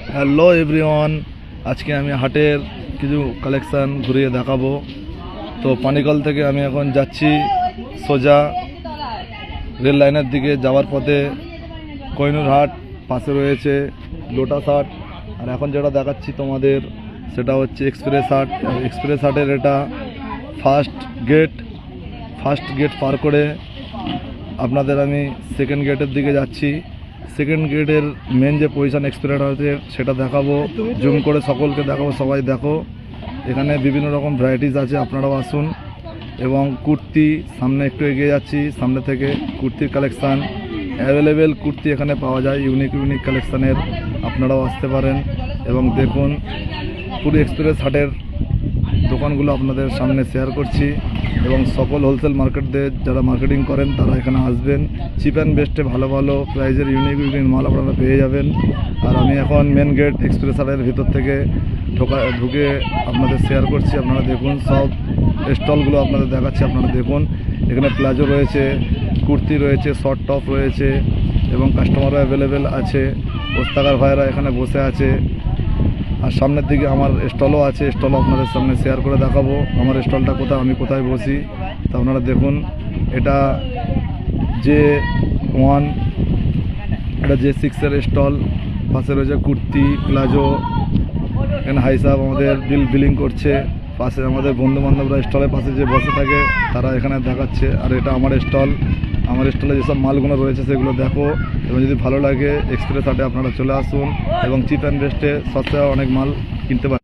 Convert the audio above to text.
Hello everyone, আজকে আমি হাটের কিছু কালেকশান ঘুরিয়ে দেখাবো। তো পানিকল থেকে আমি এখন যাচ্ছি সোজা রেল লাইনের দিকে। যাওয়ার পথে কোহিনুর হাট পাশে রয়েছে লোটাস হাট, আর এখন যেটা দেখাচ্ছি তোমাদের সেটা হচ্ছে এক্সপ্রেস হাট। এক্সপ্রেস হাটের এটা ফার্স্ট গেট পার করে আপনাদের আমি সেকেন্ড গেটের দিকে যাচ্ছি। সেকেন্ড গেটের মেন যে পজিশন এক্সপ্রেস হাটের সেটা দেখাবো, জুম করে সকলকে দেখাবো। সবাই দেখো, এখানে বিভিন্ন রকম ভ্যারাইটিস আছে, আপনারাও আসুন। এবং কুর্তি, সামনে একটু এগিয়ে যাচ্ছি, সামনে থেকে কুর্তির কালেকশান অ্যাভেলেবেল কুর্তি এখানে পাওয়া যায়, ইউনিক কালেকশানের। আপনারাও আসতে পারেন এবং দেখুন। পুরো এক্সপ্রেস হাটের দোকানগুলো আপনাদের সামনে শেয়ার করছি এবং সকল হোলসেল মার্কেটদের যারা মার্কেটিং করেন তারা এখানে আসবেন। চিপ অ্যান্ড বেস্টে ভালো প্রাইজের ইউনিক মাল আপনারা পেয়ে যাবেন। আর আমি এখন মেন গেট এক্সপ্রেস হাটের ভিতর থেকে ঢুকে আপনাদের শেয়ার করছি। আপনারা দেখুন, সব স্টলগুলো আপনাদের দেখাচ্ছি, আপনারা দেখুন। এখানে প্লাজো রয়েছে, কুর্তি রয়েছে, শর্ট টপ রয়েছে এবং কাস্টমারও অ্যাভেলেবেল আছে। পোস্তাকার ভাইয়েরা এখানে বসে আছে। আর সামনের দিকে আমার স্টলও আছে, স্টলও আপনাদের সামনে শেয়ার করে দেখাবো আমার স্টলটা কোথায়, আমি কোথায় বসি। তা আপনারা দেখুন, এটা J1, এটা J6-এর স্টল। পাশে রয়েছে কুর্তি, প্লাজো। এখানে হাই সাহেব আমাদের বিলিং করছে। পাশে আমাদের বন্ধুবান্ধবরা স্টলের পাশে যে বসে থাকে তারা এখানে দেখাচ্ছে। আর এটা আমার স্টলে যেসব মালগুলো রয়েছে সেগুলো দেখো, এবং যদি ভালো লাগে এক্সপ্রেস হাটে আপনারা চলে আসুন এবং চিপ অ্যান্ড বেস্টে সস্তায় অনেক মাল কিনতে পারেন।